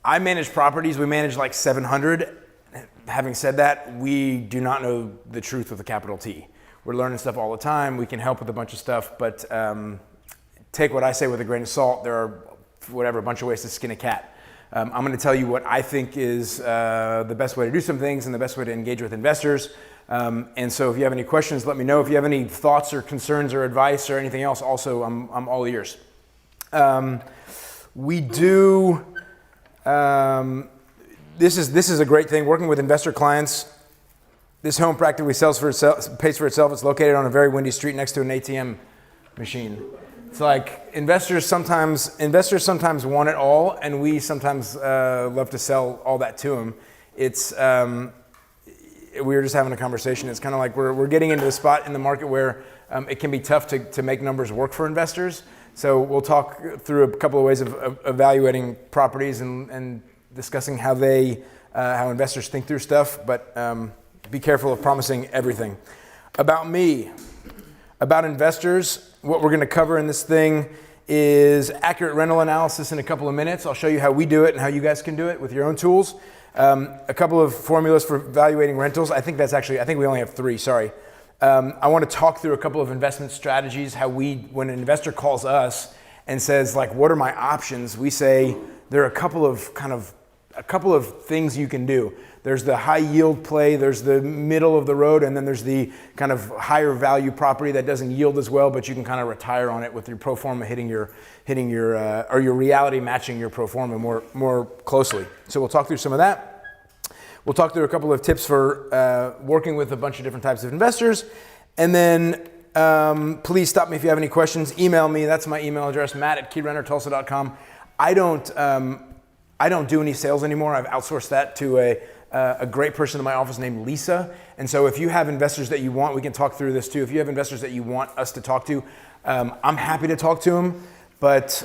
I manage properties. We manage like 700. Having said that, we do not know the truth with a capital T. We're learning stuff all the time. We can help with a bunch of stuff, but take what I say with a grain of salt. There are, a bunch of ways to skin a cat. I'm going to tell you what I think is the best way to do some things and the best way to engage with investors. And so if you have any questions, let me know. If you have any thoughts or concerns or advice or anything else, also, I'm all ears. We do, this is a great thing, working with investor clients. This home practically pays for itself. It's located on a very windy street next to an ATM machine. It's like investors sometimes want it all, and we sometimes love to sell all that to them. It's we were just having a conversation. It's kind of like we're getting into a spot in the market where it can be tough to make numbers work for investors. So we'll talk through a couple of ways of evaluating properties and discussing how investors think through stuff. But be careful of promising everything. About me, about investors. What we're going to cover in this thing is accurate rental analysis in a couple of minutes. I'll show you how we do it and how you guys can do it with your own tools. A couple of formulas for evaluating rentals. I think we only have 3, sorry. I want to talk through a couple of investment strategies, when an investor calls us and says, like, what are my options? We say there are a couple of things you can do. There's the high yield play, there's the middle of the road, and then there's the kind of higher value property that doesn't yield as well, but you can kind of retire on it with your pro forma hitting your or your reality matching your pro forma more closely. So we'll talk through some of that. We'll talk through a couple of tips for working with a bunch of different types of investors. And then please stop me if you have any questions. Email me. That's my email address, matt@KeyrenterTulsa.com. I don't do any sales anymore. I've outsourced that to a great person in my office named Lisa. And so if you have investors that you want, we can talk through this too. If you have investors that you want us to talk to, I'm happy to talk to them, but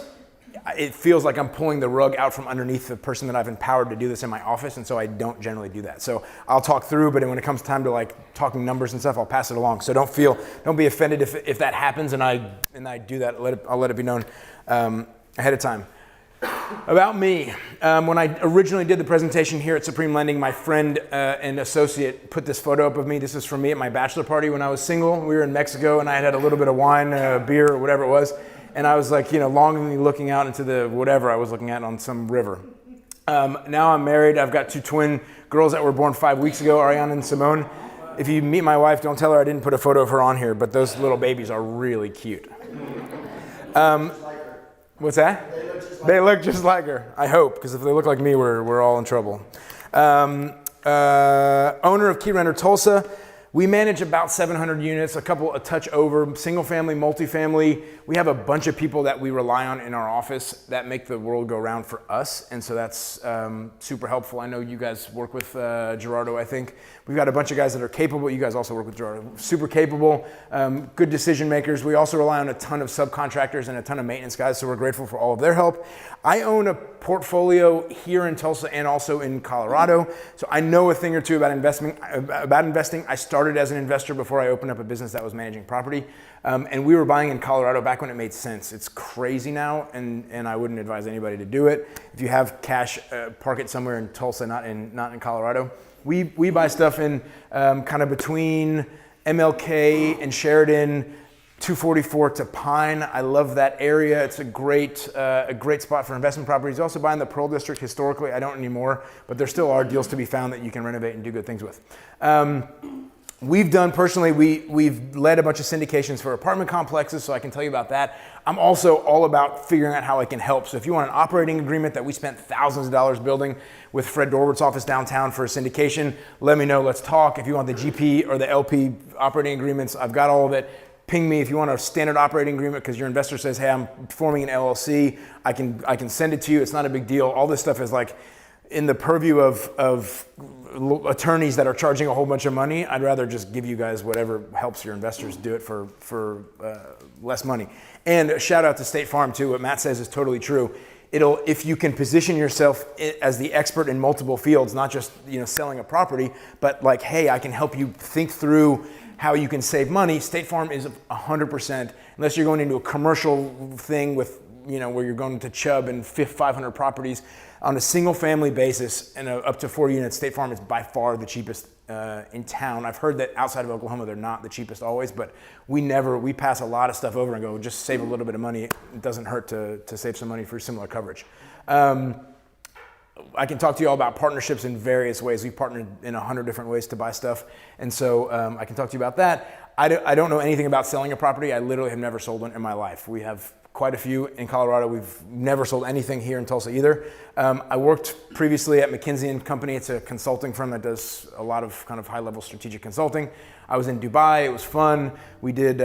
it feels like I'm pulling the rug out from underneath the person that I've empowered to do this in my office, and so I don't generally do that. So I'll talk through, but when it comes time to like talking numbers and stuff, I'll pass it along. So don't be offended if that happens and I do that. I'll let it be known ahead of time. About me, when I originally did the presentation here at Supreme Lending, my friend and associate put this photo up of me. This is from me at my bachelor party when I was single. We were in Mexico and I had a little bit of wine, beer, or whatever it was. And I was like, longingly looking out into the whatever I was looking at on some river. Now I'm married. I've got 2 twin girls that were born 5 weeks ago, Ariana and Simone. If you meet my wife, don't tell her I didn't put a photo of her on here, but those little babies are really cute. What's that? They look just like her, I hope, because if they look like me, we're all in trouble. Owner of Keyrenter Tulsa. We manage about 700 units, a touch over, single family, multifamily. We have a bunch of people that we rely on in our office that make the world go round for us. And so that's super helpful. I know you guys work with Gerardo, I think. We've got a bunch of guys that are capable. You guys also work with Gerardo. Super capable, good decision makers. We also rely on a ton of subcontractors and a ton of maintenance guys, so we're grateful for all of their help. I own a portfolio here in Tulsa and also in Colorado, so I know a thing or two about investing. I started as an investor before I opened up a business that was managing property, and we were buying in Colorado back when it made sense. It's crazy now, and I wouldn't advise anybody to do it. If you have cash, park it somewhere in Tulsa, not in Colorado. We buy stuff in kind of between MLK and Sheridan, 244 to Pine. I love that area. It's a great spot for investment properties. You also buy in the Pearl District historically. I don't anymore, but there still are deals to be found that you can renovate and do good things with. We've led a bunch of syndications for apartment complexes, so I can tell you about that. I'm also all about figuring out how I can help. So if you want an operating agreement that we spent thousands of dollars building with Fred Dorwart's office downtown for a syndication, let me know, let's talk. If you want the GP or the LP operating agreements, I've got all of it. Ping me if you want a standard operating agreement because your investor says, hey, I'm forming an LLC. I can send it to you. It's not a big deal. All this stuff is like in the purview of attorneys that are charging a whole bunch of money. I'd rather just give you guys whatever helps your investors do it for less money. And a shout out to State Farm too. What Matt says is totally true. If you can position yourself as the expert in multiple fields, not just selling a property, but like, hey, I can help you think through how you can save money. State Farm is 100%, unless you're going into a commercial thing with where you're going to Chubb and 500 properties on a single family basis and up to 4 units. State Farm is by far the cheapest in town. I've heard that outside of Oklahoma, they're not the cheapest always, but we pass a lot of stuff over and go, just save a little bit of money. It doesn't hurt to save some money for similar coverage. I can talk to you all about partnerships in various ways. We've partnered in 100 different ways to buy stuff. And so I can talk to you about that. I don't know anything about selling a property. I literally have never sold one in my life. We have quite a few in Colorado. We've never sold anything here in Tulsa either. I worked previously at McKinsey & Company. It's a consulting firm that does a lot of kind of high-level strategic consulting. I was in Dubai. It was fun. We did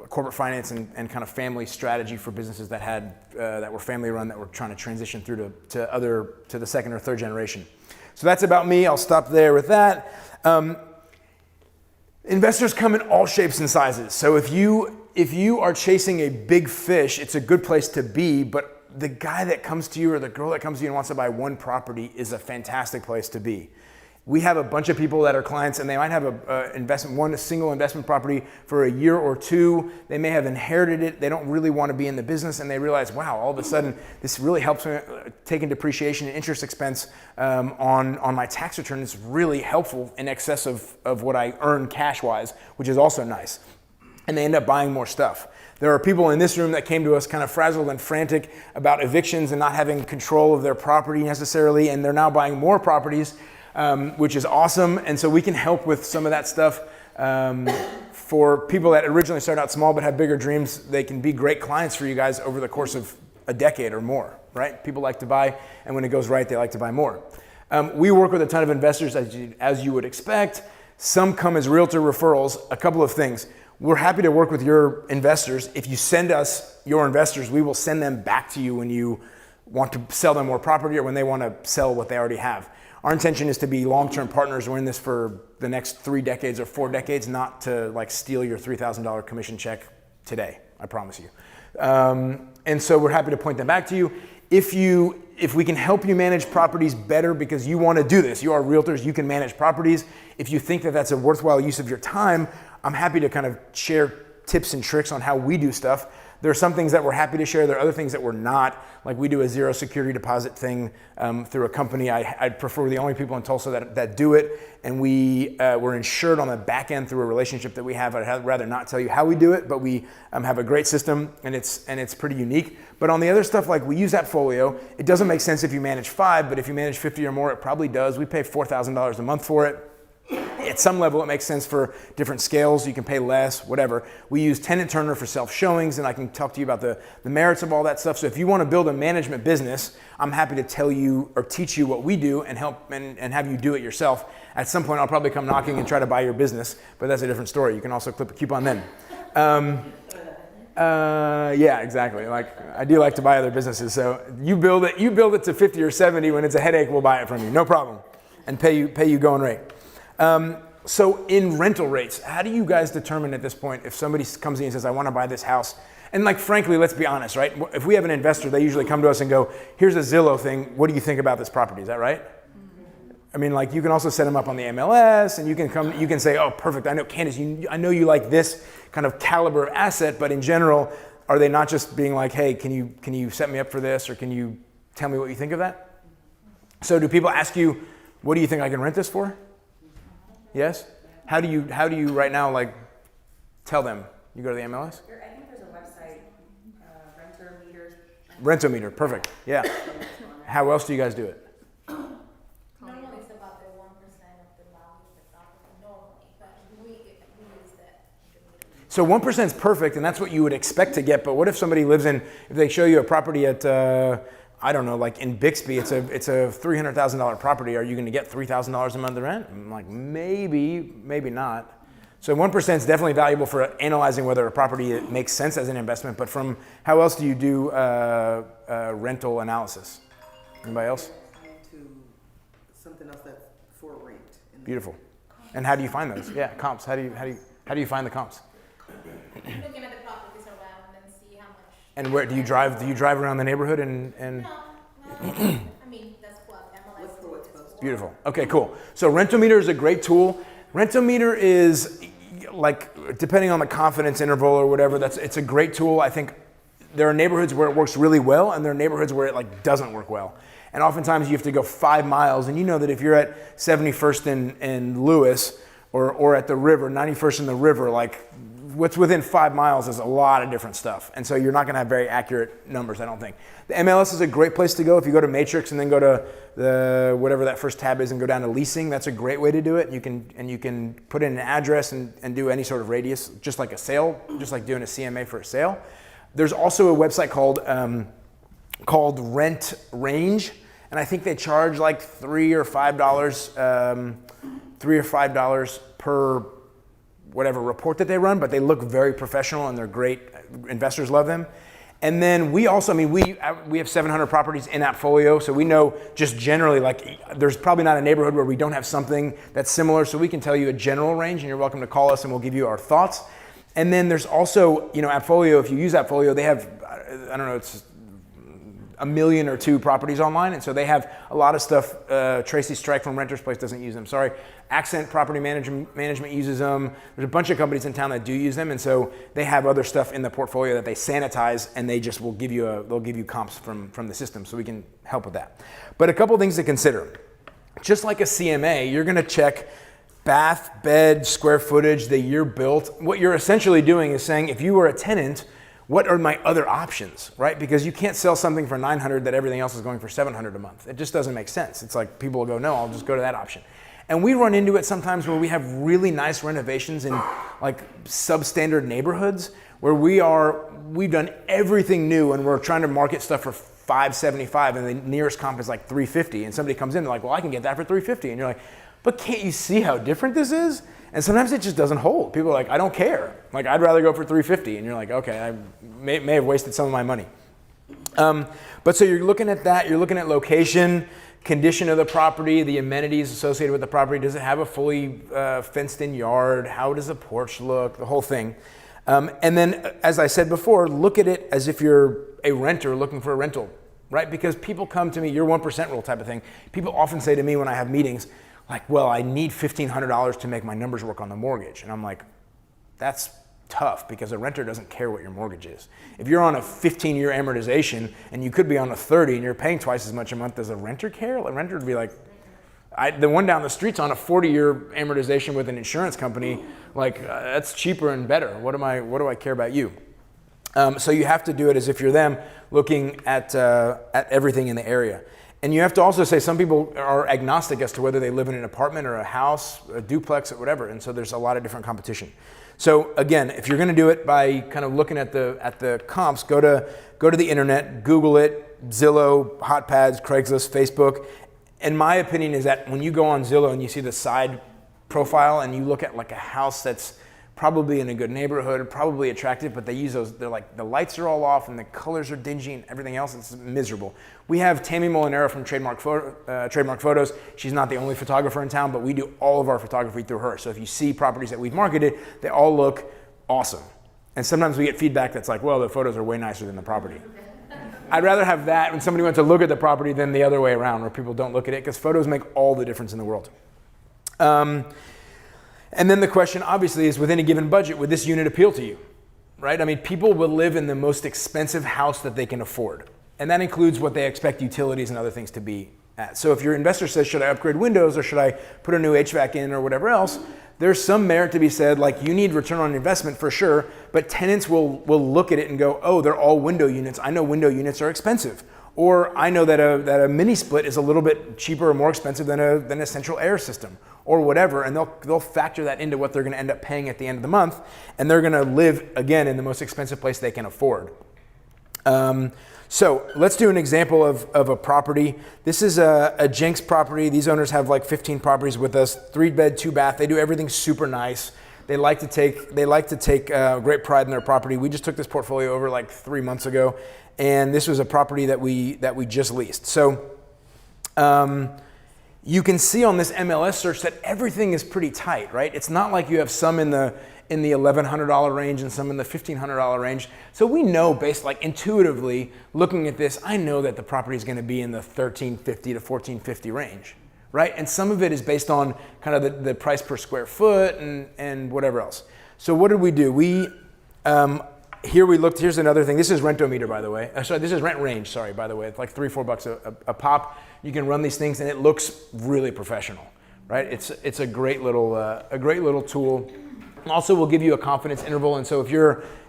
corporate finance and kind of family strategy for businesses that were family run, that were trying to transition through to the second or third generation. So that's about me. I'll stop there with that. Investors come in all shapes and sizes. So if you are chasing a big fish, it's a good place to be, but the guy that comes to you or the girl that comes to you and wants to buy one property is a fantastic place to be. We have a bunch of people that are clients and they might have a single investment property for a year or two. They may have inherited it. They don't really want to be in the business and they realize, wow, all of a sudden this really helps me taking depreciation and interest expense on my tax return. It's really helpful in excess of what I earn cash-wise, which is also nice. And they end up buying more stuff. There are people in this room that came to us kind of frazzled and frantic about evictions and not having control of their property necessarily, and they're now buying more properties, which is awesome. And so we can help with some of that stuff. For people that originally started out small but have bigger dreams, they can be great clients for you guys over the course of a decade or more, right? People like to buy, and when it goes right, they like to buy more. We work with a ton of investors, as you would expect. Some come as realtor referrals. A couple of things. We're happy to work with your investors. If you send us your investors, we will send them back to you when you want to sell them more property or when they want to sell what they already have. Our intention is to be long-term partners. We're in this for the next 3 decades or 4 decades, not to like steal your $3,000 commission check today, I promise you. And so we're happy to point them back to you. If we can help you manage properties better because you want to do this, you are realtors, you can manage properties. If you think that that's a worthwhile use of your time, I'm happy to kind of share tips and tricks on how we do stuff. There are some things that we're happy to share. There are other things that we're not. Like we do a zero security deposit thing through a company. I'd prefer we're the only people in Tulsa that do it. And we're insured on the back end through a relationship that we have. I'd rather not tell you how we do it, but we have a great system and it's pretty unique. But on the other stuff, like we use AppFolio. It doesn't make sense if you manage 5, but if you manage 50 or more, it probably does. We pay $4,000 a month for it. At some level, it makes sense for different scales. You can pay less, whatever. We use Tenant Turner for self-showings, and I can talk to you about the merits of all that stuff. So if you want to build a management business, I'm happy to tell you or teach you what we do and help and have you do it yourself. At some point, I'll probably come knocking and try to buy your business, but that's a different story. You can also clip a coupon then. Yeah, exactly. Like I do like to buy other businesses. So you build it to 50 or 70. When it's a headache, we'll buy it from you, no problem, and pay you going rate. So in rental rates, how do you guys determine at this point if somebody comes in and says, I want to buy this house? And like, frankly, let's be honest, right? If we have an investor, they usually come to us and go, here's a Zillow thing. What do you think about this property? Is that right? I mean, like you can also set them up on the MLS and you can say, oh, perfect. I know Candace, I know you like this kind of caliber of asset, but in general, are they not just being like, hey, can you set me up for this? Or can you tell me what you think of that? So do people ask you, what do you think I can rent this for? Yes? How do you right now like tell them? You go to the MLS? I think there's a website, Rentometer, perfect. Yeah. How else do you guys do it? Normally it's about the 1% of the value of the property normally, but we use that. So 1% is perfect, and that's what you would expect to get. But what if somebody if they show you a property at I don't know, like in Bixby, it's a $300,000 property. Are you going to get $3,000 a month of rent? I'm like, maybe not. So 1% is definitely valuable for analyzing whether a property makes sense as an investment. But from how else do you do rental analysis? Anybody else? To something else that's for rent. Beautiful. And how do you find those? Yeah, comps. How do you find the comps? Looking at the properties around and see how much. And where do you drive? Do you drive around the neighborhood and? No. I mean that's what MLS. Beautiful. Okay, cool. So Rentometer is a great tool. Rentometer is like, depending on the confidence interval or whatever, it's a great tool. I think there are neighborhoods where it works really well, and there are neighborhoods where it like doesn't work well. And oftentimes you have to go 5 miles, and you know that if you're at 71st in Lewis or at the river, 91st in the river, like what's within 5 miles is a lot of different stuff. And so you're not gonna have very accurate numbers, I don't think. The MLS is a great place to go. If you go to Matrix and then go to whatever that first tab is and go down to leasing, that's a great way to do it. You can put in an address and do any sort of radius, just like a sale, just like doing a CMA for a sale. There's also a website called Rent Range, and I think they charge like $3 or $5 per whatever report that they run, but they look very professional and they're great. Investors love them. And then we also, we have 700 properties in Appfolio, so we know just generally, like, there's probably not a neighborhood where we don't have something that's similar, so we can tell you a general range, and you're welcome to call us and we'll give you our thoughts. And then there's also, Appfolio, if you use Appfolio, they have, I don't know, it's 1 million or 2 properties online, and so they have a lot of stuff. Tracy Strike from Renter's Place doesn't use them, sorry. Accent Property Management uses them. There's a bunch of companies in town that do use them, and so they have other stuff in the portfolio that they sanitize, and they just will give you they'll give you comps from the system, so we can help with that. But a couple things to consider. Just like a CMA, you're gonna check bath, bed, square footage, the year built. What you're essentially doing is saying, if you were a tenant, what are my other options, right? Because you can't sell something for $900 that everything else is going for $700 a month. It just doesn't make sense. It's like people will go, no, I'll just go to that option. And we run into it sometimes where we have really nice renovations in like substandard neighborhoods where we've done everything new and we're trying to market stuff for $575 and the nearest comp is like $350, and somebody comes in, they're like, well, I can get that for $350, and you're like, but can't you see how different this is? And sometimes it just doesn't hold. People are like, I don't care. Like, I'd rather go for $350. And you're like, okay, I may have wasted some of my money. But so you're looking at that. You're looking at location, condition of the property, the amenities associated with the property. Does it have a fully fenced-in yard? How does the porch look? The whole thing. And then, as I said before, look at it as if you're a renter looking for a rental, right? Because people come to me, your 1% rule type of thing. People often say to me when I have meetings, like, well, I need $1,500 to make my numbers work on the mortgage. And I'm like, that's tough because a renter doesn't care what your mortgage is. If you're on a 15-year amortization and you could be on a 30 and you're paying twice as much a month, does a renter care? A renter would be like, the one down the street's on a 40-year amortization with an insurance company. Like, that's cheaper and better. What do I care about you? So you have to do it as if you're them, looking at everything in the area. And you have to also say some people are agnostic as to whether they live in an apartment or a house, a duplex, or whatever. And so there's a lot of different competition. So again, if you're going to do it by kind of looking at the comps, go to the internet, Google it, Zillow, HotPads, Craigslist, Facebook. And my opinion is that when you go on Zillow and you see the side profile and you look at like a house that's probably in a good neighborhood, probably attractive, but they use those, they're like, the lights are all off and the colors are dingy and everything else, it's miserable. We have Tammy Molinero from Trademark Photos. She's not the only photographer in town, but we do all of our photography through her. So if you see properties that we've marketed, they all look awesome. And sometimes we get feedback that's like, well, the photos are way nicer than the property. I'd rather have that when somebody went to look at the property than the other way around where people don't look at it, because photos make all the difference in the world. And then the question obviously is, within a given budget, would this unit appeal to you, right? I mean, people will live in the most expensive house that they can afford. And that includes what they expect utilities and other things to be at. So if your investor says, should I upgrade windows or should I put a new HVAC in or whatever else, there's some merit to be said, like, you need return on investment for sure, but tenants will look at it and go, oh, they're all window units. I know window units are expensive. Or I know that a mini split is a little bit cheaper or more expensive than a central air system or whatever, and they'll factor that into what they're gonna end up paying at the end of the month, and they're gonna live, again, in the most expensive place they can afford. So let's do an example of a property. This is a Jenks property. These owners have like 15 properties with us, 3-bed, 2-bath. They do everything super nice. They like to take great pride in their property. We just took this portfolio over like 3 months ago, and this was a property that we just leased. So you can see on this MLS search that everything is pretty tight, right? It's not like you have some in the $1,100 range and some in the $1,500 range. So we know, based like intuitively looking at this, I know that the property is going to be in the $1,350 to $1,450 range, right? And some of it is based on kind of the price per square foot and whatever else. So what did we do? Here we looked, here's another thing. This is Rentometer, by the way. Sorry, this is Rent Range, sorry, by the way. It's like $3-4 a pop. You can run these things and it looks really professional, right? It's a great little tool. Also will give you a confidence interval. And so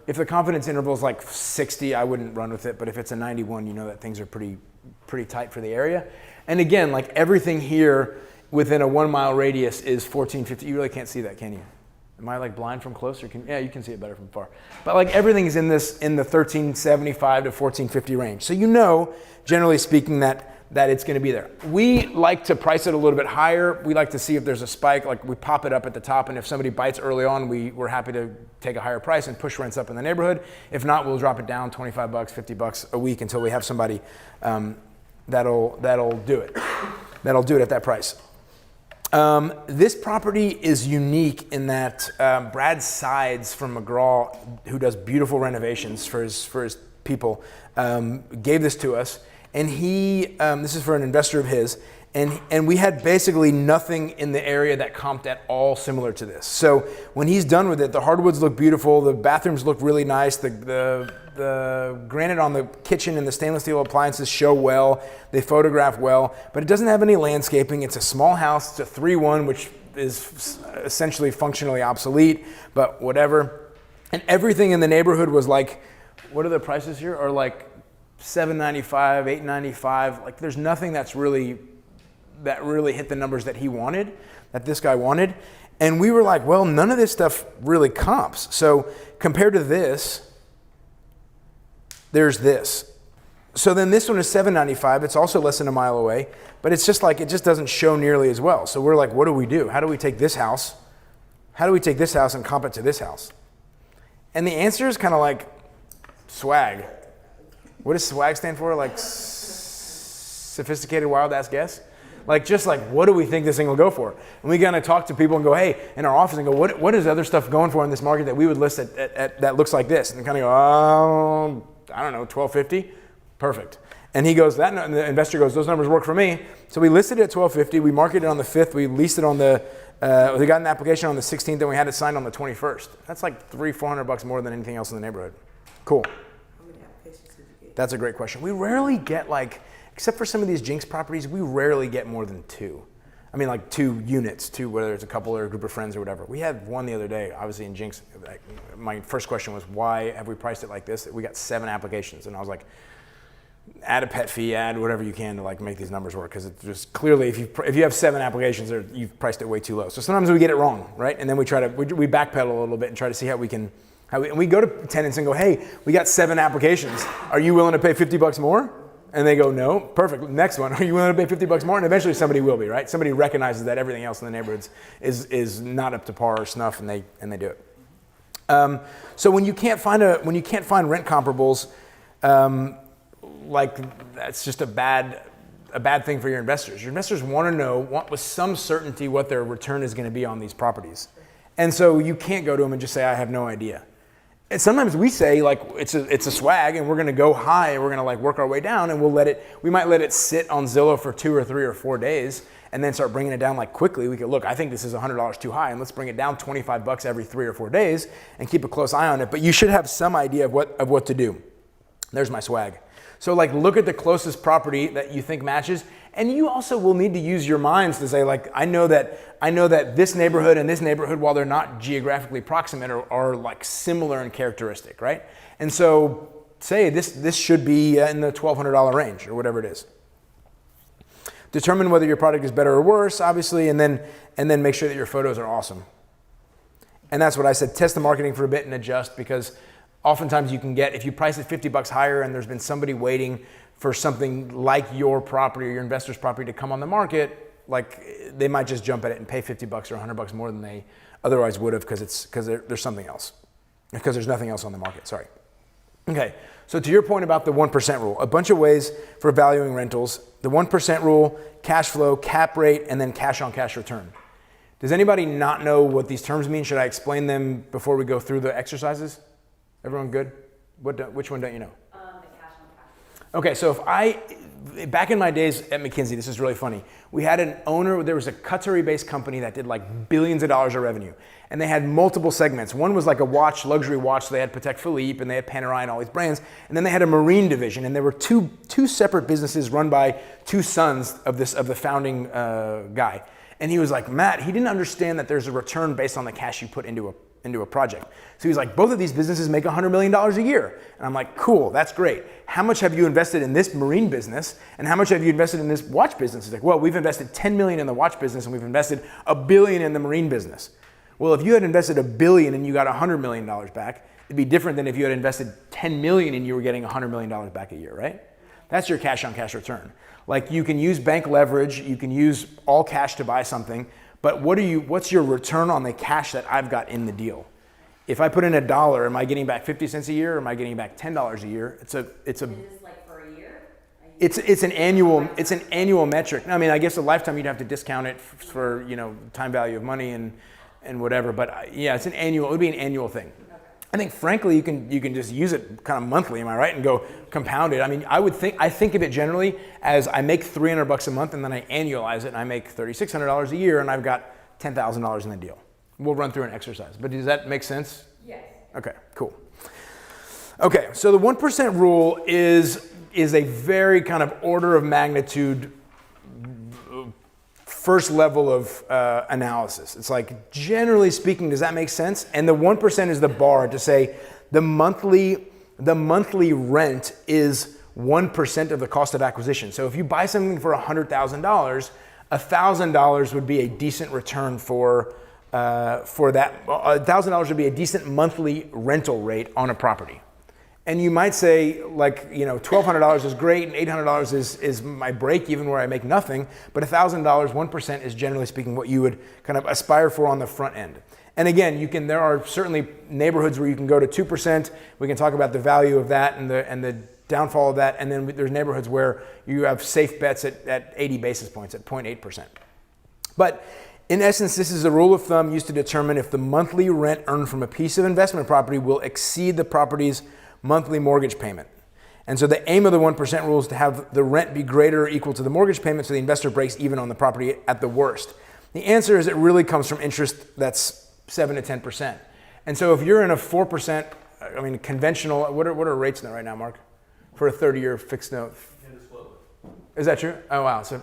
if the confidence interval is like 60, I wouldn't run with it. But if it's a 91, you know that things are pretty tight for the area. And again, like everything here within a 1 mile radius is 1450. You really can't see that, can you? Am I like blind from close? Yeah, you can see it better from far. But like everything is in the 1375 to 1450 range. So you know, generally speaking, that it's going to be there. We like to price it a little bit higher. We like to see if there's a spike, like we pop it up at the top, and if somebody bites early on, we're happy to take a higher price and push rents up in the neighborhood. If not, we'll drop it down $25, $50 a week until we have somebody that'll do it. That'll do it at that price. This property is unique in that Brad Sides from McGraw, who does beautiful renovations for his people, gave this to us. And this is for an investor of his, and we had basically nothing in the area that comped at all similar to this. So when he's done with it, the hardwoods look beautiful, the bathrooms look really nice, the granite on the kitchen and the stainless steel appliances show well, they photograph well, but it doesn't have any landscaping. It's a small house, it's a 3-1, which is essentially functionally obsolete, but whatever. And everything in the neighborhood was like, what are the prices here? Are like $795, $895. Like there's nothing that really hit the numbers that he wanted, that this guy wanted. And we were like, well, none of this stuff really comps. So compared to this, there's this. So then this one is $795. It's also less than a mile away, but it's just like, it just doesn't show nearly as well. So we're like, what do we do? How do we take this house? How do we take this house and comp it to this house? And the answer is kind of like swag. What does swag stand for? Like sophisticated wild ass guess? Like just like, what do we think this thing will go for? And we gotta talk to people and go, hey, in our office and go, what is other stuff going for in this market that we would list at that looks like this? And kind of go, I don't know, $1,250? Perfect. And he goes, and the investor goes, those numbers work for me. So we listed it at $1,250. We marketed it on the 5th. We leased it on we got an application on the 16th, and we had it signed on the 21st. That's like $300-400 more than anything else in the neighborhood. Cool. How many applications did you get? That's a great question. We rarely get except for some of these Jenks properties, we rarely get more than 2. I mean, like 2 units, whether it's a couple or a group of friends or whatever. We had one the other day, obviously in Jenks. My first question was, why have we priced it like this? We got 7 applications, and I was like, add a pet fee, add whatever you can to like make these numbers work, because it's just clearly if you have 7 applications, you've priced it way too low. So sometimes we get it wrong, right? And then we backpedal a little bit and try to see how we can. And we go to tenants and go, hey, we got 7 applications. Are you willing to pay $50 more? And they go, no. Perfect. Next one. Are you willing to pay $50 more? And eventually somebody will be, right? Somebody recognizes that everything else in the neighborhoods is not up to par or snuff, and they do it. So when you can't find rent comparables, that's just a bad thing for your investors. Your investors want to know with some certainty what their return is going to be on these properties. And so you can't go to them and just say, I have no idea. And sometimes we say like it's a swag, and we're going to go high, and we're going to like work our way down, and we might let it sit on Zillow for 2 or 3 or 4 days, and then start bringing it down like quickly. We could look, I think this is $100 too high, and let's bring it down $25 every 3 or 4 days, and keep a close eye on it. But you should have some idea of what to do. There's my swag. So like look at the closest property that you think matches, and you also will need to use your minds to say like, I know that this neighborhood and this neighborhood, while they're not geographically proximate, are like similar in characteristic, right? And so say this should be in the $1,200 range or whatever it is. Determine whether your product is better or worse, obviously, and then make sure that your photos are awesome. And that's what I said, test the marketing for a bit and adjust, because oftentimes you can get, if you price it $50 higher and there's been somebody waiting for something like your property or your investor's property to come on the market, like they might just jump at it and pay $50 or $100 more than they otherwise would have, because there's something else, because there's nothing else on the market, sorry. Okay, so to your point about the 1% rule, a bunch of ways for valuing rentals. The 1% rule, cash flow, cap rate, and then cash on cash return. Does anybody not know what these terms mean? Should I explain them before we go through the exercises? Everyone good? Which one don't you know? The cash on cash. Okay, so back in my days at McKinsey, this is really funny. We had an owner, there was a Qatari-based company that did like billions of dollars of revenue. And they had multiple segments. One was like a watch, luxury watch. So they had Patek Philippe and they had Panerai and all these brands. And then they had a marine division. And there were two separate businesses run by two sons of the founding guy. And he was like, Matt, he didn't understand that there's a return based on the cash you put into a project. So he was like, both of these businesses make $100 million a year. And I'm like, cool, that's great. How much have you invested in this marine business? And how much have you invested in this watch business? He's like, well, we've invested 10 million in the watch business and we've invested $1 billion in the marine business. Well, if you had invested $1 billion and you got $100 million back, it'd be different than if you had invested 10 million and you were getting $100 million back a year, right? That's your cash on cash return. Like you can use bank leverage, you can use all cash to buy something, but what's your return on the cash that I've got in the deal? If I put in $1, am I getting back 50 cents a year or am I getting back $10 a year? It's like for a year? It's an annual metric. I mean, I guess a lifetime you'd have to discount it for time value of money and whatever. But yeah, it would be an annual thing. Okay. I think frankly you can just use it kind of monthly, am I right? And go compound it. I mean, I think of it generally as I make $300 a month and then I annualize it and I make $3,600 a year and I've got $10,000 in the deal. We'll run through an exercise. But does that make sense? Yes. Okay, cool. Okay, so the 1% rule is a very kind of order of magnitude first level of analysis. It's like, generally speaking, does that make sense? And the 1% is the bar to say the monthly rent is 1% of the cost of acquisition. So if you buy something for $100,000, $1,000 would be a decent return for that. $1,000 would be a decent monthly rental rate on a property. And you might say, like, $1,200 is great and $800 is my break even where I make nothing, but $1,000, 1% is generally speaking what you would kind of aspire for on the front end. And again, there are certainly neighborhoods where you can go to 2%. We can talk about the value of that and the downfall of that. And then there's neighborhoods where you have safe bets at 80 basis points, at 0.8%. But in essence, this is a rule of thumb used to determine if the monthly rent earned from a piece of investment property will exceed the property's monthly mortgage payment. And so the aim of the 1% rule is to have the rent be greater or equal to the mortgage payment so the investor breaks even on the property at the worst. The answer is it really comes from interest that's 7 to 10%. And so if you're in a 4%, conventional, what are rates in there right now, Mark? For a 30-year fixed note? Is that true? Oh, wow. So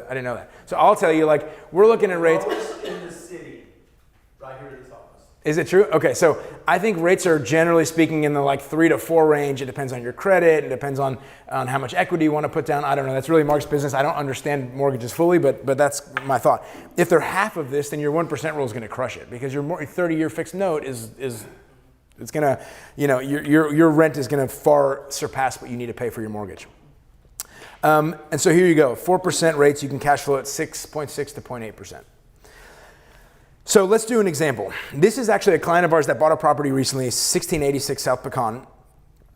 I didn't know that. So I'll tell you, we're looking at rates. In the city, right here at this office. Is it true? Okay, so I think rates are generally speaking in the 3 to 4 range. It depends on your credit. It depends on how much equity you want to put down. I don't know. That's really Mark's business. I don't understand mortgages fully, but that's my thought. If they're half of this, then your 1% rule is going to crush it because your 30-year fixed note is it's going to, your rent is going to far surpass what you need to pay for your mortgage. And so here you go. 4% rates, you can cash flow at 6.6 to 0.8%. So let's do an example. This is actually a client of ours that bought a property recently, 1686 South Pecan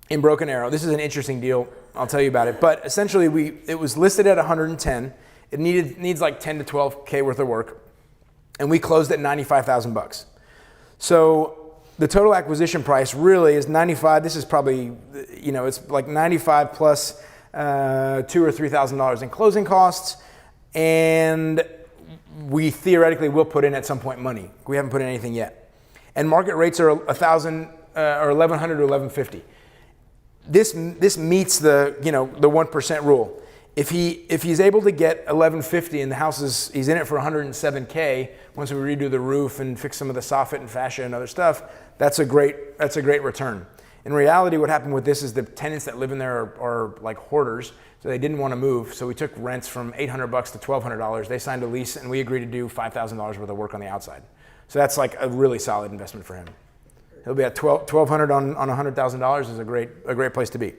in Broken Arrow. This is an interesting deal. I'll tell you about it. But essentially, it was listed at 110. It needs like 10 to 12K worth of work. And we closed at $95,000. So the total acquisition price really is 95. This is probably, it's like 95 plus $2,000 or $3,000 in closing costs. And we theoretically will put in at some point money. We haven't put in anything yet. And market rates are $1,000 or $1,100 to $1,150. This meets the 1% rule. If he's able to get $1,150 and the house he's in it for $107K, once we redo the roof and fix some of the soffit and fascia and other stuff, that's a great return. In reality, what happened with this is the tenants that live in there are like hoarders, so they didn't want to move. So we took rents from $800 to $1,200. They signed a lease, and we agreed to do $5,000 worth of work on the outside. So that's like a really solid investment for him. He'll be at $1,200 on $100,000 is a great place to be.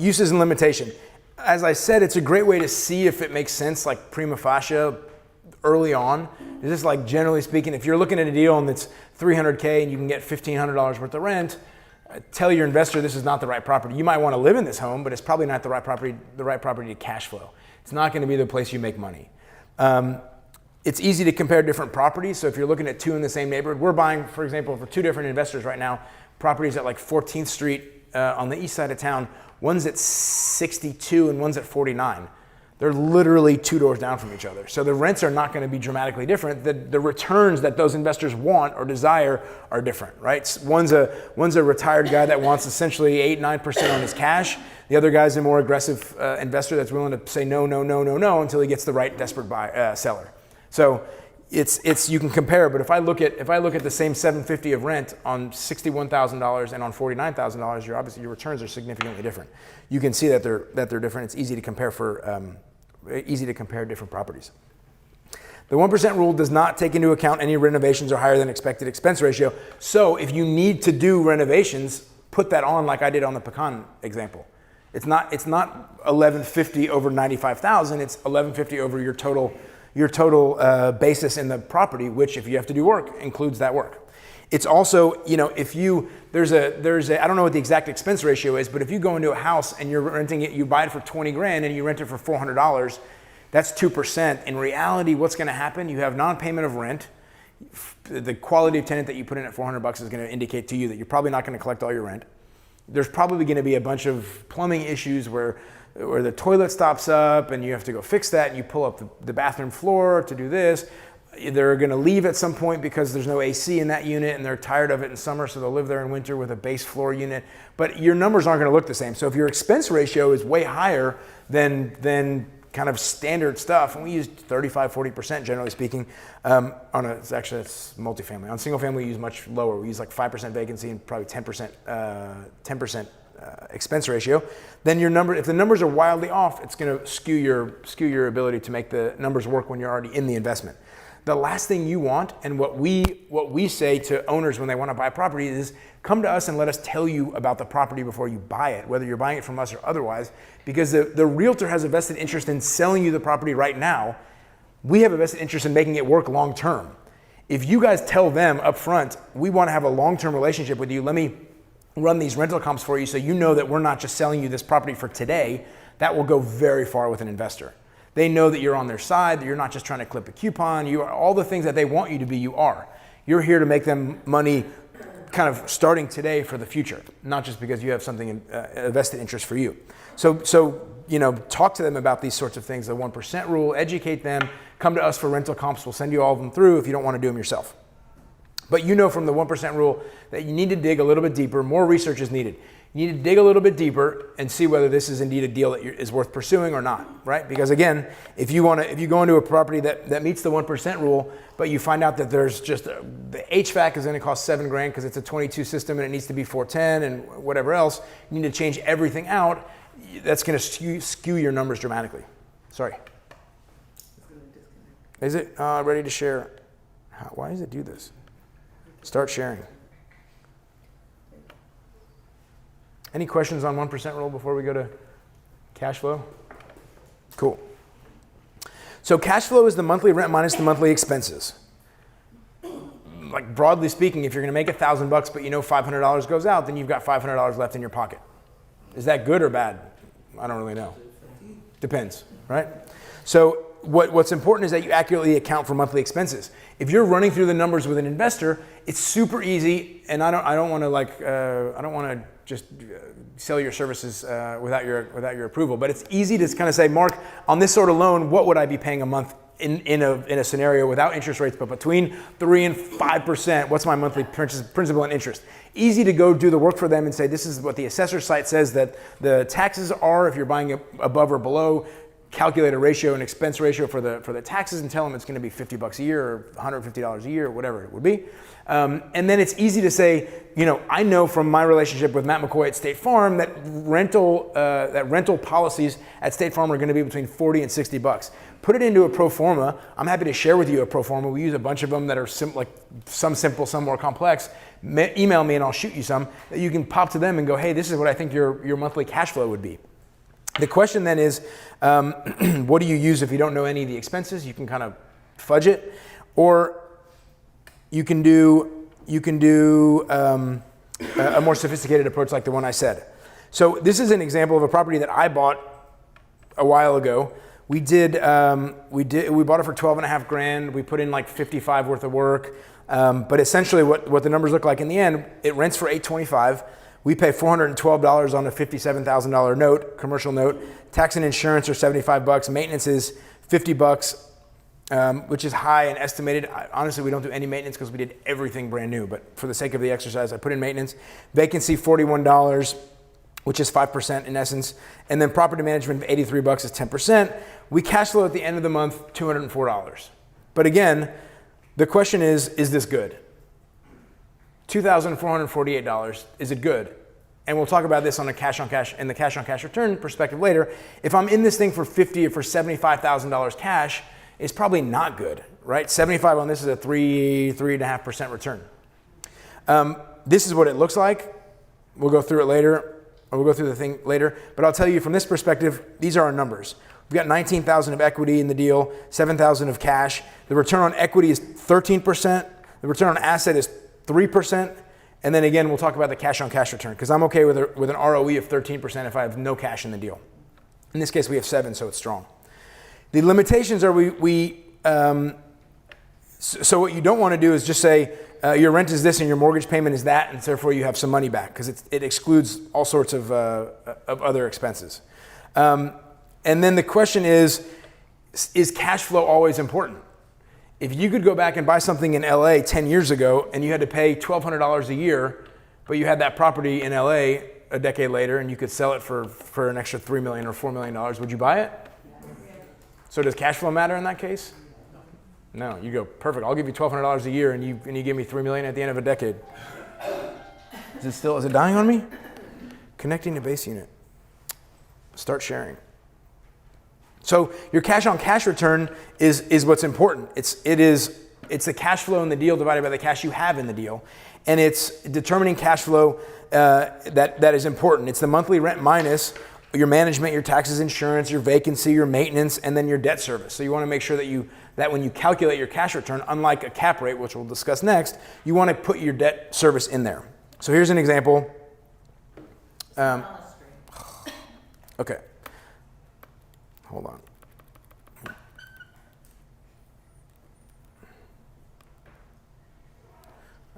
Uses and limitation. As I said, it's a great way to see if it makes sense, like prima facie, early on. It's just like generally speaking, if you're looking at a deal and it's $300K and you can get $1,500 worth of rent, tell your investor this is not the right property. You might want to live in this home, but it's probably not the right property to cash flow. It's not going to be the place you make money. It's easy to compare different properties. So if you're looking at 2 in the same neighborhood, we're buying, for example, for 2 different investors right now, properties at like 14th Street on the east side of town. One's at 62 and one's at 49. They're literally 2 doors down from each other. So the rents are not going to be dramatically different. The returns that those investors want or desire are different, right? One's a retired guy that wants essentially 8-9% on his cash. The other guy's a more aggressive investor that's willing to say no until he gets the right desperate seller. So it's you can compare, but if I look at the same $750 of rent on $61,000 and on $49,000, obviously your returns are significantly different. You can see that they're different. It's easy to compare different properties. The 1% rule does not take into account any renovations or higher than expected expense ratio. So if you need to do renovations, put that on like I did on the pecan example. It's not 1150 over 95,000. It's 1150 over your total basis in the property, which if you have to do work includes that work. It's also, if there's a I don't know what the exact expense ratio is, but if you go into a house and you're renting it, you buy it for 20 grand and you rent it for $400, that's 2%. In reality, what's going to happen? You have non-payment of rent. The quality of tenant that you put in at $400 is going to indicate to you that you're probably not going to collect all your rent. There's probably going to be a bunch of plumbing issues where the toilet stops up and you have to go fix that and you pull up the bathroom floor to do this. They're going to leave at some point because there's no AC in that unit and they're tired of it in summer, so they'll live there in winter with a base floor unit. But your numbers aren't going to look the same. So if your expense ratio is way higher than kind of standard stuff, and we use 35-40% generally speaking, it's multifamily. On single family we use much lower. We use like 5% vacancy and probably 10% expense ratio. Then if the numbers are wildly off, it's going to skew your ability to make the numbers work when you're already in the investment. The last thing you want, and what we say to owners when they want to buy property is, come to us and let us tell you about the property before you buy it, whether you're buying it from us or otherwise, because the realtor has a vested interest in selling you the property right now. We have a vested interest in making it work long term. If you guys tell them up front, we want to have a long-term relationship with you, let me run these rental comps for you so you know that we're not just selling you this property for today, that will go very far with an investor. They know that you're on their side, that you're not just trying to clip a coupon. You are all the things that they want you to be, you are. You're here to make them money kind of starting today for the future, not just because you have something, a vested interest for you. So talk to them about these sorts of things, the 1% rule, educate them, come to us for rental comps. We'll send you all of them through if you don't want to do them yourself. But from the 1% rule that you need to dig a little bit deeper, more research is needed. You need to dig a little bit deeper and see whether this is indeed a deal that is worth pursuing or not, right? Because again, if you go into a property that meets the 1% rule, but you find out that there's just the HVAC is going to cost $7,000 because it's a 22 system and it needs to be 410 and whatever else, you need to change everything out. That's going to skew your numbers dramatically. Sorry. Is it ready to share? Why does it do this? Start sharing. Any questions on 1% rule before we go to cash flow? Cool. So cash flow is the monthly rent minus the monthly expenses. Like broadly speaking, if you're going to make $1,000 but $500 goes out, then you've got $500 left in your pocket. Is that good or bad? I don't really know. Depends, right? So what's important is that you accurately account for monthly expenses. If you're running through the numbers with an investor, it's super easy, and I don't want to just sell your services without your approval. But it's easy to kind of say, Mark, on this sort of loan, what would I be paying a month in a scenario without interest rates, but between 3 and 5%? What's my monthly principal and interest? Easy to go do the work for them and say, this is what the assessor site says that the taxes are if you're buying it above or below. Calculate a ratio, an expense ratio for the taxes, and tell them it's going to be $50 a year or $150 a year, or whatever it would be. And then it's easy to say, I know from my relationship with Matt McCoy at State Farm that rental policies at State Farm are going to be between $40 and $60. Put it into a pro forma. I'm happy to share with you a pro forma. We use a bunch of them that are some simple, some more complex. Email me and I'll shoot you some that you can pop to them and go, hey, this is what I think your monthly cash flow would be. The question then is, what do you use if you don't know any of the expenses? You can kind of fudge it, or you can do a more sophisticated approach like the one I said. So this is an example of a property that I bought a while ago. We bought it for $12,500. We put in like $55 worth of work, but essentially what the numbers look like in the end, it rents for $825. We pay $412 on a $57,000 note, commercial note. Tax and insurance are $75. Maintenance is $50, which is high and estimated. Honestly, we don't do any maintenance because we did everything brand new. But for the sake of the exercise, I put in maintenance. Vacancy, $41, which is 5% in essence. And then property management of $83 is 10%. We cash flow at the end of the month, $204. But again, the question is this good? $2,448, is it good? And we'll talk about this on the cash on cash return perspective later. If I'm in this thing for $50,000 or for $75,000 cash, it's probably not good, right? 75 on this is a 3.5% return. This is what it looks like. We'll go through it later, or we'll go through the thing later. But I'll tell you from this perspective, these are our numbers. We've got 19,000 of equity in the deal, 7,000 of cash. The return on equity is 13%. The return on asset is 3%. And then again, we'll talk about the cash on cash return because I'm okay with an ROE of 13% if I have no cash in the deal. In this case, we have 7, so it's strong. The limitations are so what you don't want to do is just say your rent is this and your mortgage payment is that, and therefore you have some money back because it excludes all sorts of other expenses. And then the question is cash flow always important? If you could go back and buy something in LA 10 years ago and you had to pay $1,200 a year, but you had that property in LA a decade later and you could sell it for an extra $3 million or $4 million, would you buy it? So does cash flow matter in that case? No, you go, perfect, I'll give you $1,200 a year and you give me $3 million at the end of a decade. Is it dying on me? Connecting to base unit. Start sharing. So your cash on cash return is what's important. It's the cash flow in the deal divided by the cash you have in the deal. And it's determining cash flow that is important. It's the monthly rent minus your management, your taxes, insurance, your vacancy, your maintenance, and then your debt service. So you want to make sure that when you calculate your cash return, unlike a cap rate, which we'll discuss next, you want to put your debt service in there. So here's an example. Okay. Hold on.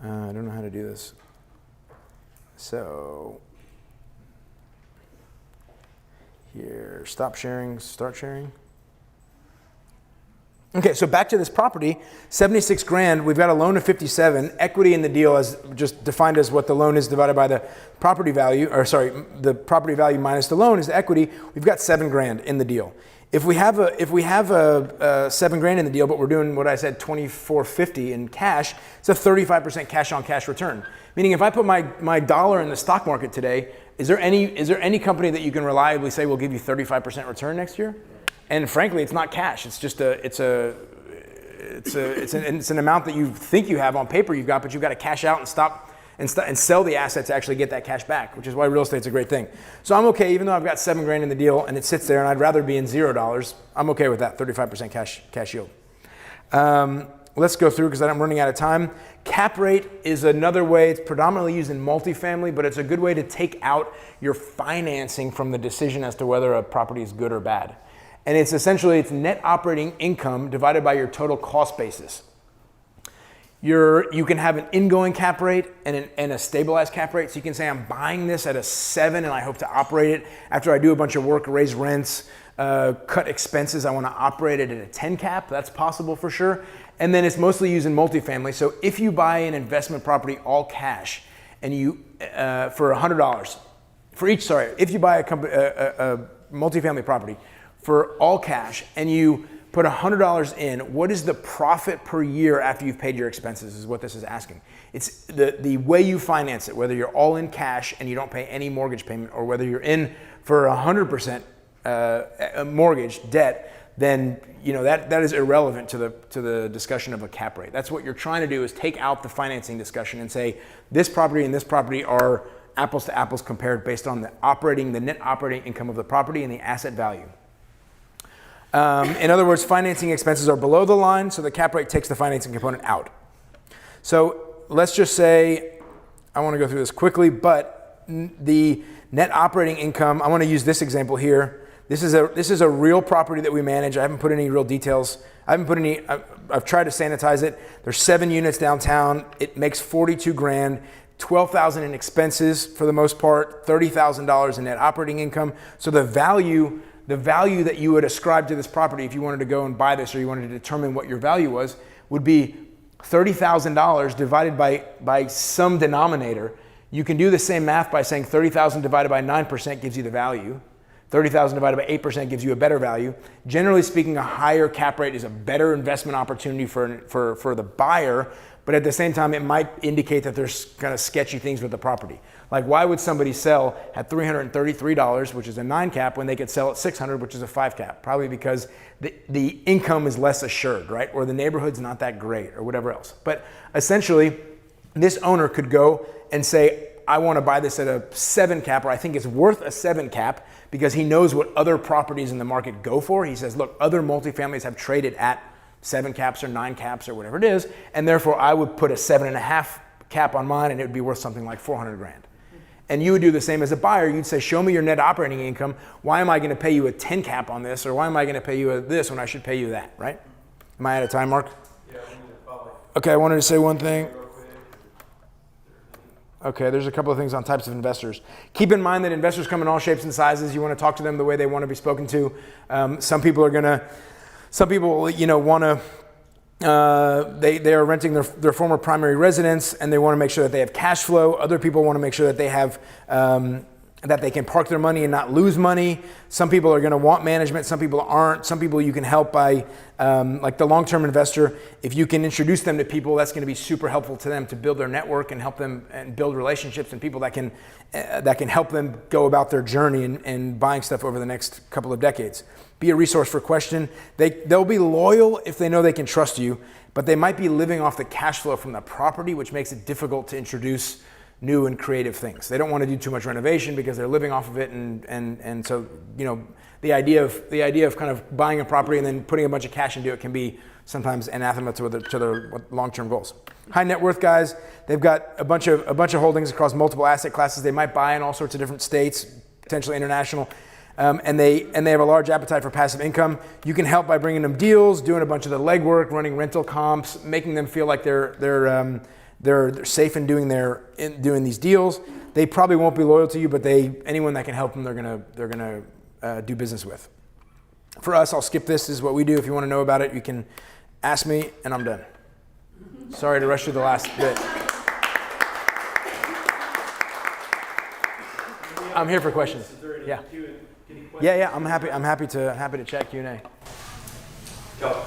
I don't know how to do this. So here, stop sharing, start sharing. Okay, so back to this property, 76 grand, we've got a loan of 57, equity in the deal is just defined as what the loan is divided by the property value, the property value minus the loan is the equity. We've got 7 grand in the deal. If we have a 7 grand in the deal, but we're doing what I said, $2,450 in cash, it's a 35% cash on cash return. Meaning if I put my dollar in the stock market today, is there any company that you can reliably say will give you 35% return next year? And frankly, it's not cash. It's just it's an amount that you think you have on paper you've got, but you've got to cash out and sell the asset to actually get that cash back, which is why real estate's a great thing. So I'm okay, even though I've got 7 grand in the deal and it sits there and I'd rather be in $0, I'm okay with that, 35% cash yield. Let's go through because I'm running out of time. Cap rate is another way. It's predominantly used in multifamily, but it's a good way to take out your financing from the decision as to whether a property is good or bad. And it's essentially net operating income divided by your total cost basis. You can have an ingoing cap rate and a stabilized cap rate. So you can say I'm buying this at a 7 and I hope to operate it after I do a bunch of work, raise rents, cut expenses. I want to operate it at a 10 cap. That's possible for sure. And then it's mostly used in multifamily. So if you buy an investment property all cash and you for $100 for each, if you buy a multifamily property for all cash and you put $100 in, what is the profit per year after you've paid your expenses is what this is asking. It's the way you finance it, whether you're all in cash and you don't pay any mortgage payment or whether you're in for 100% mortgage debt, then that is irrelevant to the discussion of a cap rate. That's what you're trying to do is take out the financing discussion and say this property and this property are apples to apples compared based on the net operating income of the property and the asset value. In other words, financing expenses are below the line, so the cap rate takes the financing component out. So let's just say, I want to go through this quickly, but the net operating income, I want to use this example here. This is a real property that we manage. I haven't put any real details. I've tried to sanitize it. There's 7 units downtown. It makes 42 grand. $12,000 in expenses for the most part, $30,000 in net operating income. So the value that you would ascribe to this property if you wanted to go and buy this, or you wanted to determine what your value was, would be $30,000 divided by some denominator. You can do the same math by saying 30,000 divided by 9% gives you the value. 30,000 divided by 8% gives you a better value. Generally speaking, a higher cap rate is a better investment opportunity for the buyer, but at the same time, it might indicate that there's kind of sketchy things with the property. Like, why would somebody sell at $333, which is a 9 cap, when they could sell at $600, which is a 5 cap? Probably because the income is less assured, right? Or the neighborhood's not that great, or whatever else. But essentially, this owner could go and say, I want to buy this at a 7 cap, or I think it's worth a 7 cap, because he knows what other properties in the market go for. He says, look, other multifamilies have traded at 7 caps or 9 caps or whatever it is, and therefore I would put a 7.5 cap on mine, and it would be worth something like $400,000. And you would do the same as a buyer. You'd say, show me your net operating income. Why am I going to pay you a 10 cap on this, or why am I going to pay you this when I should pay you that, right? Am I out of time, Mark? Yeah, we need to follow. Okay, I wanted to say one thing. Okay, there's a couple of things on types of investors. Keep in mind that investors come in all shapes and sizes. You want to talk to them the way they want to be spoken to. Some people, want to, they are renting their former primary residence, and they want to make sure that they have cash flow. Other people want to make sure that they have, that they can park their money and not lose money. Some people are going to want management. Some people aren't. Some people you can help by, like the long-term investor, if you can introduce them to people, that's going to be super helpful to them to build their network and help them and build relationships and people that can help them go about their journey and buying stuff over the next couple of decades. Be a resource for question. They'll be loyal if they know they can trust you, but they might be living off the cash flow from the property, which makes it difficult to introduce new and creative things. They don't want to do too much renovation because they're living off of it, and so the idea of kind of buying a property and then putting a bunch of cash into it can be sometimes anathema to their long-term goals. High net worth guys, they've got a bunch of holdings across multiple asset classes. They might buy in all sorts of different states, potentially international, and they have a large appetite for passive income. You can help by bringing them deals, doing a bunch of the legwork, running rental comps, making them feel like they're safe in doing these deals. They probably won't be loyal to you, but anyone that can help them, they're gonna do business with. For us, I'll skip this. This is what we do. If you want to know about it, you can ask me, and I'm done. Sorry to rush through the last bit. I'm here for questions. Yeah. Yeah. I'm happy to chat Q&A. Go.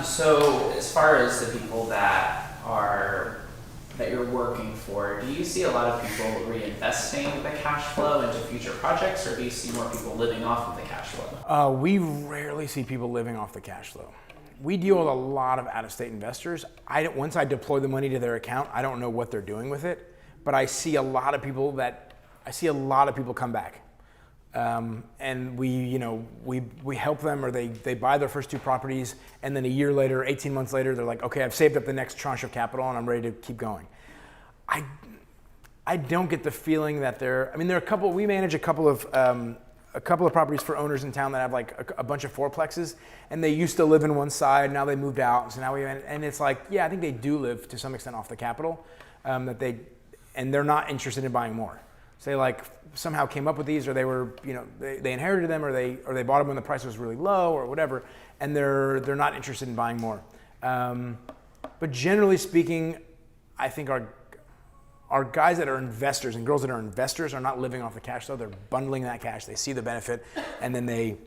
So as far as the people that you're working for, do you see a lot of people reinvesting the cash flow into future projects, or do you see more people living off of the cash flow? We rarely see people living off the cash flow. We deal with a lot of out-of-state investors. Once I deploy the money to their account, I don't know what they're doing with it, but I see a lot of people come back. And we help them, or they buy their first 2 properties, and then a year later, 18 months later, they're like, okay, I've saved up the next tranche of capital and I'm ready to keep going. I don't get the feeling that we manage a couple of properties for owners in town that have like a bunch of fourplexes, and they used to live in one side, now they moved out, so now and it's like, yeah, I think they do live to some extent off the capital, and they're not interested in buying more. So they like somehow came up with these, or they were, they inherited them, or they bought them when the price was really low or whatever, and they're not interested in buying more. But generally speaking, I think our guys that are investors and girls that are investors are not living off the cash flow. They're bundling that cash. They see the benefit, and then they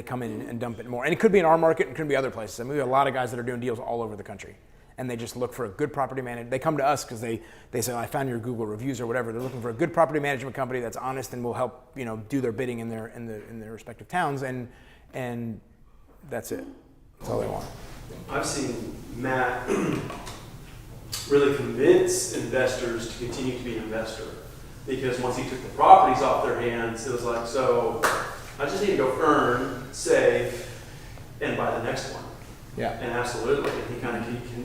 come in and dump it more. And it could be in our market, and it could be other places. I mean, we have a lot of guys that are doing deals all over the country, and they just look for a good property manager. They come to us because they say, I found your Google reviews or whatever. They're looking for a good property management company that's honest and will help do their bidding in their respective towns, and that's it. That's all they want. I've seen Matt really convince investors to continue to be an investor, because once he took the properties off their hands, it was like, so I just need to go earn, save, and buy the next one. Yeah. And absolutely,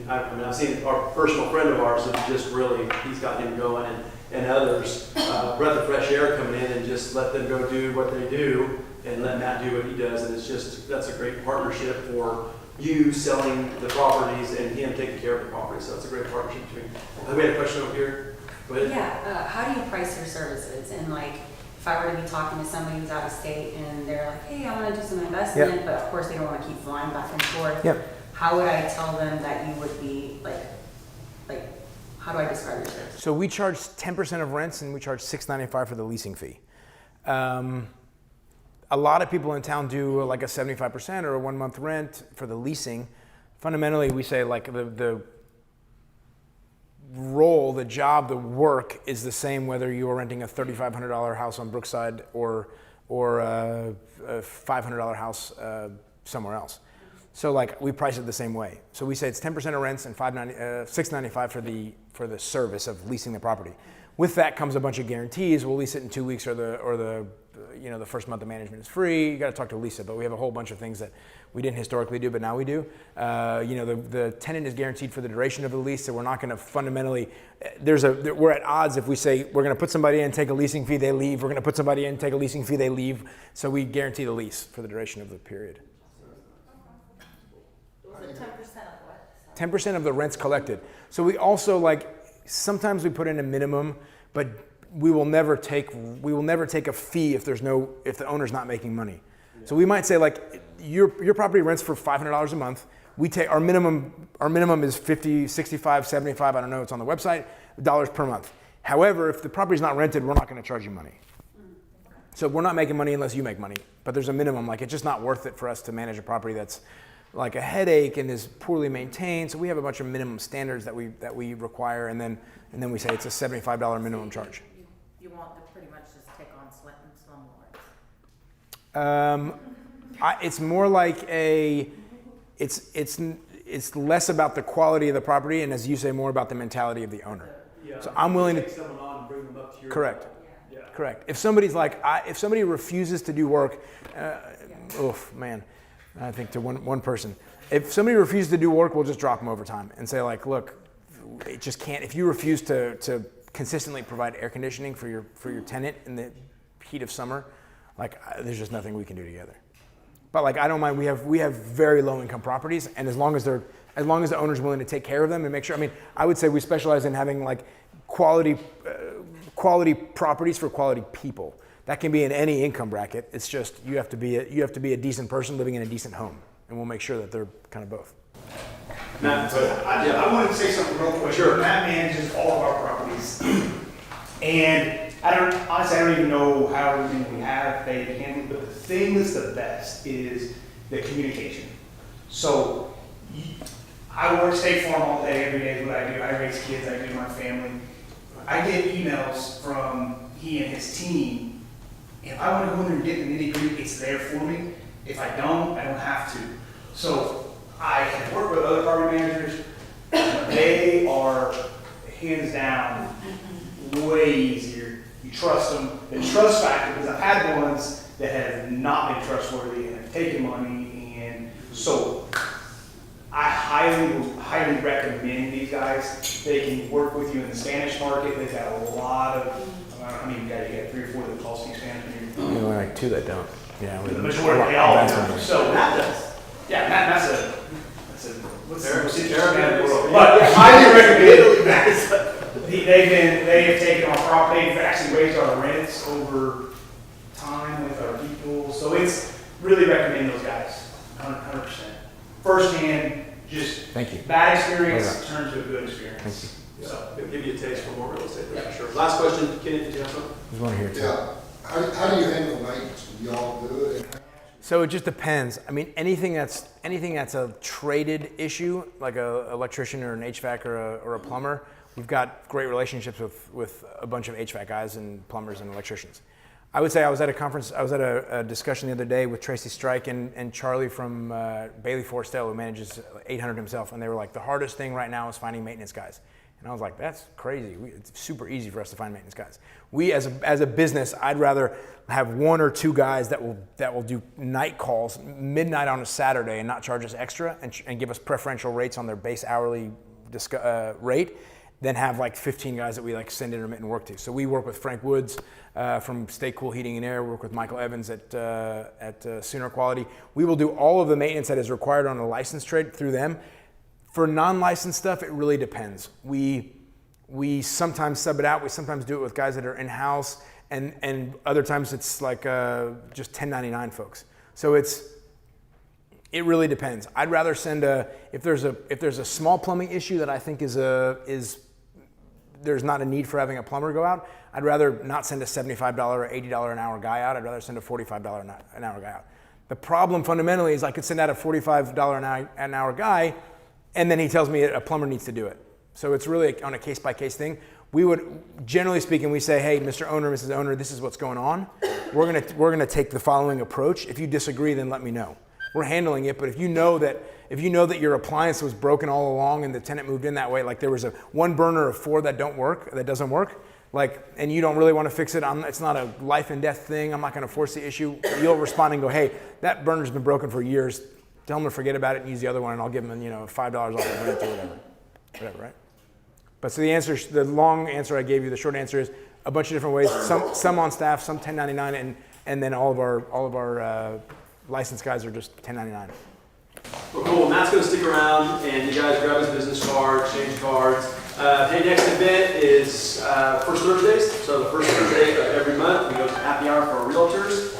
I've seen our personal friend of ours that just really, he's got him going, and others, breath of fresh air coming in and just let them go do what they do and let Matt do what he does. And it's just, that's a great partnership for you selling the properties and him taking care of the properties. So it's a great partnership between. We had a question over here. Go ahead. Yeah, how do you price your services? And like, if I were to be talking to somebody who's out of state and they're like, hey, I want to do some investment, but of course they don't want to keep flying back and forth. Yep. How would I tell them that you would be like, how do I describe your service? So we charge 10% of rents, and we charge $6.95 for the leasing fee. A lot of people in town do like a 75% or a 1 month rent for the leasing. Fundamentally, we say like the role, the job, the work is the same whether you are renting a $3,500 house on Brookside or a $500 house somewhere else. So like we price it the same way. So we say it's 10% of rents and $6.95 for the service of leasing the property. With that comes a bunch of guarantees. We'll lease it in 2 weeks, or the first month of management is free. You got to talk to Lisa, but we have a whole bunch of things that we didn't historically do, but now we do. The tenant is guaranteed for the duration of the lease, so we're not going to fundamentally. We're at odds if we say we're going to put somebody in, take a leasing fee, they leave. We're going to put somebody in, take a leasing fee, they leave. So we guarantee the lease for the duration of the period. Was it 10% of what? 10% of the rents collected. So we also sometimes we put in a minimum, but we will never take a fee if the owner's not making money. Yeah. So we might say like your property rents for $500 a month. We take our minimum is 50, 65, 75, I don't know, it's on the website, dollars per month. However, if the property's not rented, we're not going to charge you money. So we're not making money unless you make money. But there's a minimum, like it's just not worth it for us to manage a property that's like a headache and is poorly maintained. So we have a bunch of minimum standards that we require, and then we say it's a $75 minimum charge. You want to pretty much just take on slumlords. It's more like it's less about the quality of the property, and as you say, more about the mentality of the owner. Yeah, so I'm willing take to someone on and bring them up to your correct. level. Yeah. Correct. If somebody refuses to do work, I think to one person. If somebody refuses to do work, we'll just drop them over time and say like, look, it just can't. If you refuse to consistently provide air conditioning for your tenant in the heat of summer, there's just nothing we can do together. But I don't mind. We have very low income properties, and as long as the owner's willing to take care of them and make sure. I mean, I would say we specialize in having quality properties for quality people. That can be in any income bracket. It's just you have to be a decent person living in a decent home, and we'll make sure that they're kind of both. Matt, I wanted to say something real quick. Sure. Matt manages all of our properties, and I don't even know how everything we have they handle it. But the thing that's the best is the communication. So I work State Farm all day, every day is what I do. I raise kids, I do my family. I get emails from he and his team. If I want to go in there and get the nitty gritty, it's there for me. If I don't have to. So I have worked with other property managers. They are hands down way easier. You trust them. The trust factor, because I've had ones that have not been trustworthy and have taken money, and so I highly recommend these guys. They can work with you in the Spanish market. They've got a lot of, you got 3 or 4 that call speak Spanish. Only like 2 that don't. Yeah, The majority, they all do. So Matt does. yeah, that's a what's the most interesting Eric man in the is- world. But I highly recommend. They have taken our property, they've actually raised our rents over time with our people. So it's really recommend those guys, 100%. Firsthand, just Thank you. bad experience turns to a good experience. Thank you. So It'll give you a taste for more real estate, that's for sure. Last question, Kenny, did you have something? There's one here too. Yeah, how do you handle maintenance? Do y'all do it? So it just depends. I mean, anything that's a traded issue, like a electrician or an HVAC or a plumber, we've got great relationships with a bunch of HVAC guys and plumbers and electricians. I would say I was at a discussion the other day with Tracy Strike and Charlie from Bailey Forestell, who manages 800 himself, and they were like, the hardest thing right now is finding maintenance guys. And I was like, that's crazy. It's super easy for us to find maintenance guys. We, as a business, I'd rather have 1 or 2 guys that will do night calls, midnight on a Saturday, and not charge us extra and give us preferential rates on their base hourly rate, than have like 15 guys that we send intermittent work to. So we work with Frank Woods from Stay Cool Heating and Air. We work with Michael Evans at Sooner Quality. We will do all of the maintenance that is required on a licensed trade through them. For non-licensed stuff, it really depends. We We sometimes sub it out. We sometimes do it with guys that are in-house, and other times it's like just 1099 folks. So it really depends. I'd rather send if there's a small plumbing issue that I think is there's not a need for having a plumber go out, I'd rather not send a $75 or $80 an hour guy out. I'd rather send a $45 an hour guy out. The problem fundamentally is I could send out a $45 an hour guy, and then he tells me a plumber needs to do it. So it's really on a case-by-case thing. We would, generally speaking, we say, hey, Mr. Owner, Mrs. Owner, this is what's going on. We're gonna take the following approach. If you disagree, then let me know. We're handling it, but if you know that your appliance was broken all along and the tenant moved in that way, like there was one burner of 4 that doesn't work, like, and you don't really want to fix it, it's not a life and death thing, I'm not going to force the issue, you'll respond and go, hey, that burner's been broken for years, tell them to forget about it and use the other one, and I'll give them, $5 off the rent or whatever, right? But so the long answer I gave you, the short answer is a bunch of different ways, some on staff, some 1099, and then all of our licensed guys are just 1099. Well, cool. Matt's going to stick around, and you guys grab his business card, exchange cards. Hey, next event is first Thursdays. So the first Thursday of every month, we go to happy hour for realtors.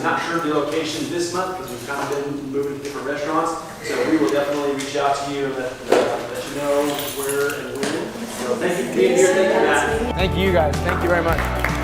Not sure of the location this month because we've kind of been moving to different restaurants. So we will definitely reach out to you and let you know where and when. So thank you for being here. Thank you, Matt. Thank you guys. Thank you very much.